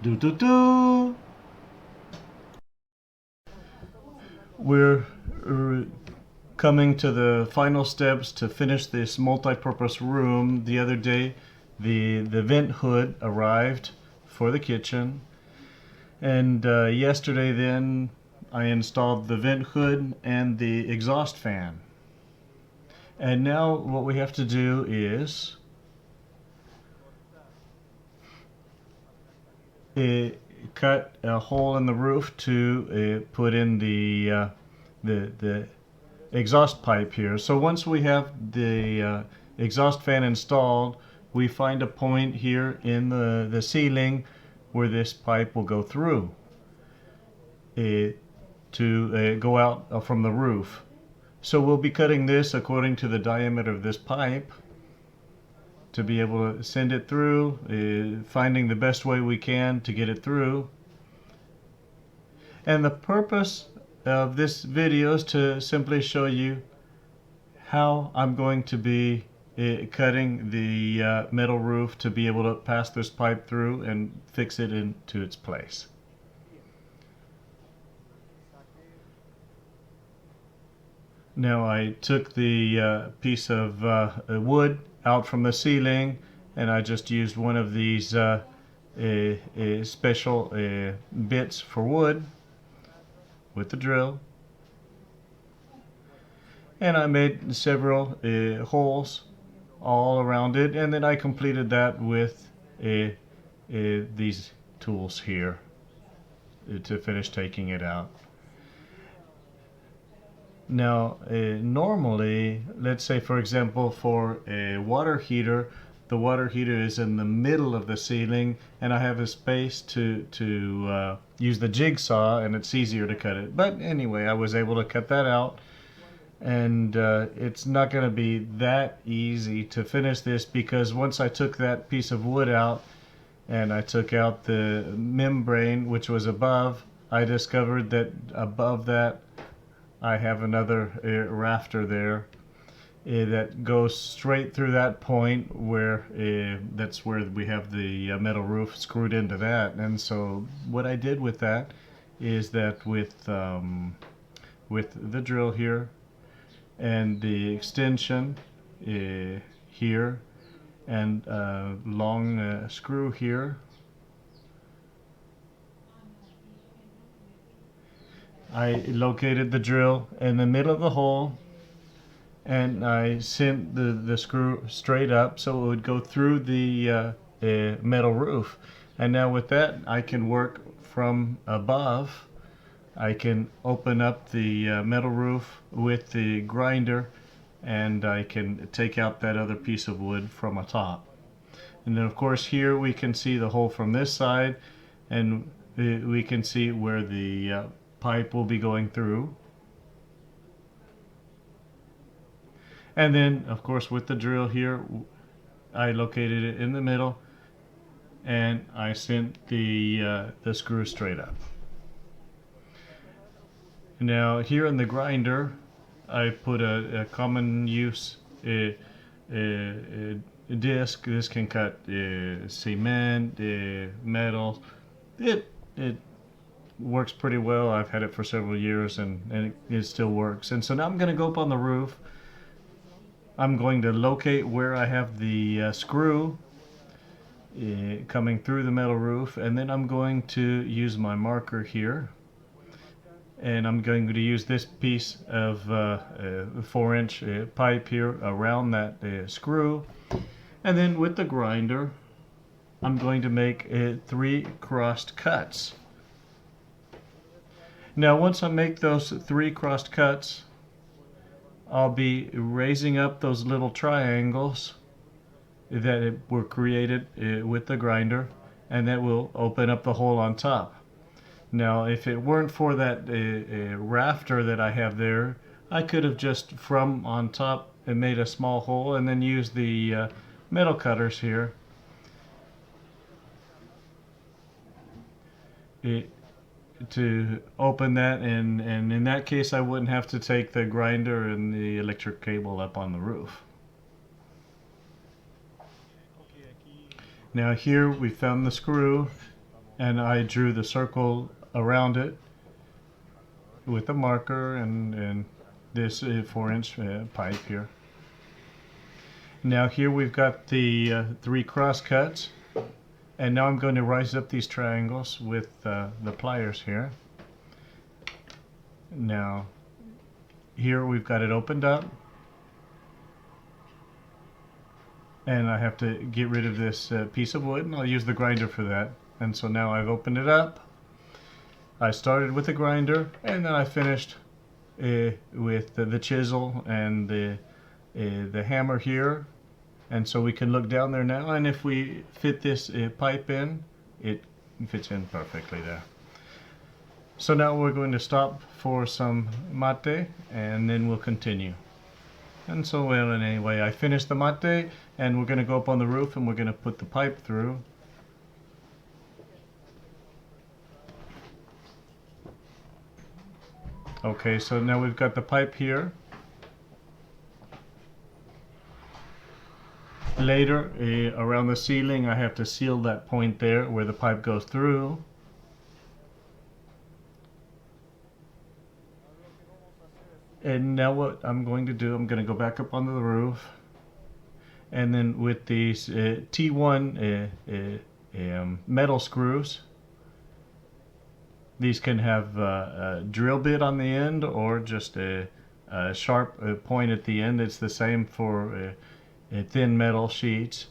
Do do do. We're coming to the final steps to finish this multi-purpose room. The other day, the vent hood arrived for the kitchen, and yesterday then I installed the vent hood and the exhaust fan. And now what we have to do is cut a hole in the roof to put in the exhaust pipe here. So once we have the exhaust fan installed, we find a point here in the ceiling where this pipe will go through to go out from the roof. So we'll be cutting this according to the diameter of this pipe to be able to send it through, finding the best way we can to get it through. And the purpose of this video is to simply show you how I'm going to be cutting the metal roof to be able to pass this pipe through and fix it into its place. Now I took the piece of wood out from the ceiling, and I just used one of these special bits for wood with the drill, and I made several holes all around it, and then I completed that with these tools here to finish taking it out. Now, normally, let's say for example for a water heater, the water heater is in the middle of the ceiling, and I have a space to use the jigsaw, and it's easier to cut it. But anyway, I was able to cut that out, and it's not going to be that easy to finish this, because once I took that piece of wood out and I took out the membrane which was above, I discovered that above that I have another rafter there that goes straight through that point where that's where we have the metal roof screwed into that. And so what I did with that is that with the drill here and the extension here and long screw here, I located the drill in the middle of the hole, and I sent the screw straight up so it would go through the metal roof. And now with that, I can work from above. I can open up the metal roof with the grinder, and I can take out that other piece of wood from atop. And then of course here we can see the hole from this side, and we can see where the pipe will be going through. And then of course with the drill here, I located it in the middle, and I sent the screw straight up. Now here in the grinder, I put a common use disc. This can cut cement, metal. It works pretty well. I've had it for several years, and it still works. And so now I'm going to go up on the roof. I'm going to locate where I have the screw coming through the metal roof, and then I'm going to use my marker here, and I'm going to use this piece of 4-inch pipe here around that screw, and then with the grinder I'm going to make 3 crossed cuts. Now once I make those 3 crossed cuts, I'll be raising up those little triangles that were created with the grinder, and that will open up the hole on top. Now if it weren't for that rafter that I have there, I could have just from on top and made a small hole and then used the metal cutters here to open that, and in that case I wouldn't have to take the grinder and the electric cable up on the roof. Now here we found the screw, and I drew the circle around it with a marker and this 4-inch pipe here. Now here we've got the 3 cross cuts, and now I'm going to rise up these triangles with the pliers here. Now here we've got it opened up, and I have to get rid of this piece of wood, and I'll use the grinder for that. And so now I've opened it up. I started with the grinder, and then I finished with the chisel and the hammer here. And so we can look down there now, and if we fit this pipe in, it fits in perfectly there. So now we're going to stop for some mate, and then we'll continue. And so, well, anyway, I finished the mate, and we're going to go up on the roof, and we're going to put the pipe through. Okay, so now we've got the pipe here. Later, around the ceiling, I have to seal that point there where the pipe goes through. And now what I'm going to do, I'm going to go back up onto the roof, and then with these T1 metal screws, these can have a drill bit on the end or just a sharp point at the end. It's the same for thin metal sheets,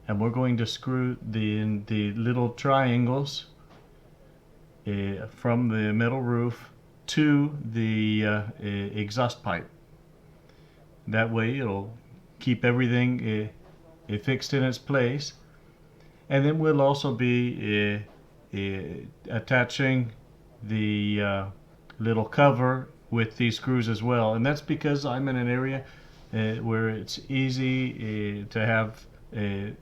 and we're going to screw the little triangles from the metal roof to the exhaust pipe. That way it'll keep everything fixed in its place. And then we'll also be attaching the little cover with these screws as well. And that's because I'm in an area where it's easy to have a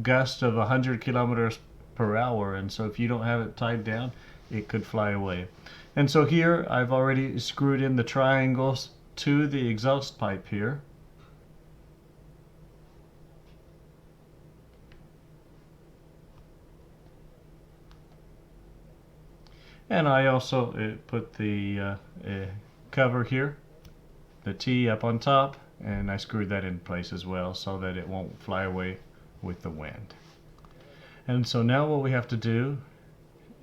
gust of 100 kilometers per hour, and so if you don't have it tied down, it could fly away. And so here I've already screwed in the triangles to the exhaust pipe here. And I also put the cover here, the T up on top, and I screwed that in place as well so that it won't fly away with the wind. And so now what we have to do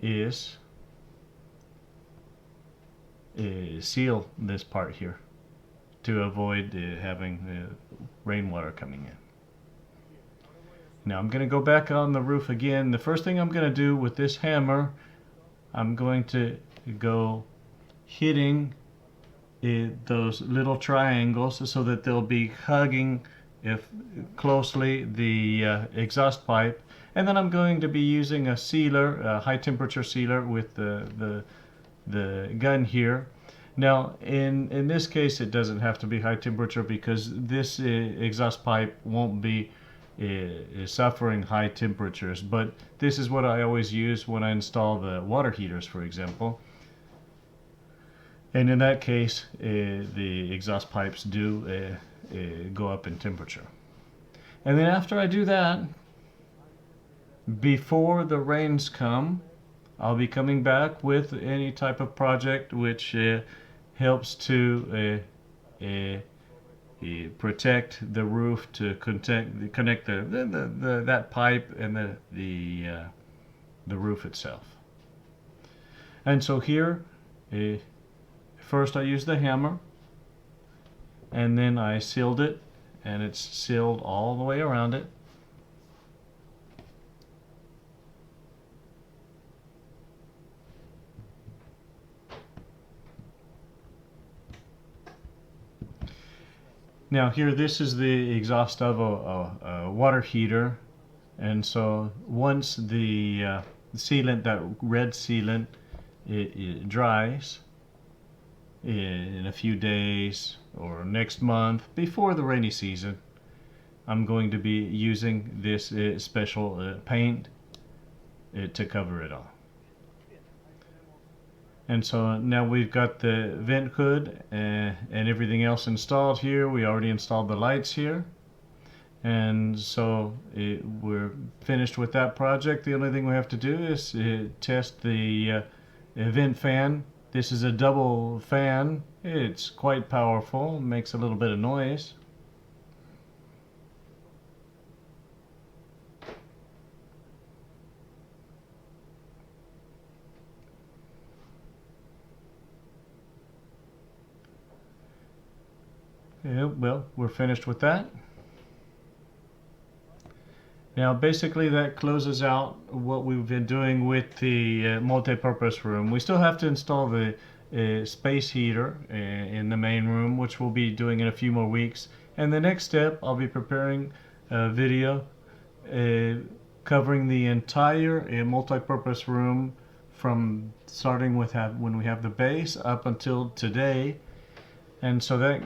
is seal this part here to avoid having rainwater coming in. Now I'm going to go back on the roof again. The first thing I'm going to do with this hammer, I'm going to go hitting those little triangles so that they'll be hugging closely the exhaust pipe, and then I'm going to be using a sealer, a high temperature sealer with the gun here. Now in this case it doesn't have to be high temperature because this exhaust pipe won't be suffering high temperatures, but this is what I always use when I install the water heaters, for example. And in that case the exhaust pipes do go up in temperature. And then after I do that, before the rains come, I'll be coming back with any type of project which helps to protect the roof, to connect that pipe and the roof itself. And so here, first I used the hammer, and then I sealed it, and it's sealed all the way around it. Now here, this is the exhaust of a water heater, and so once the sealant, that red sealant, it dries in a few days or next month before the rainy season, I'm going to be using this special paint to cover it all. And so now we've got the vent hood and everything else installed here. We already installed the lights here. And so we're finished with that project. The only thing we have to do is test the vent fan. This is a double fan. It's quite powerful, makes a little bit of noise. Yeah, well, we're finished with that. Now basically that closes out what we've been doing with the multi-purpose room. We still have to install the space heater in the main room, which we'll be doing in a few more weeks. And the next step, I'll be preparing a video covering the entire multi-purpose room from starting with when we have the base up until today. And so that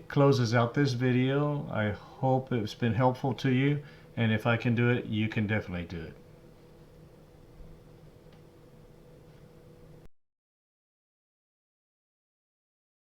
closes out this video. I hope it's been helpful to you. And if I can do it, you can definitely do it.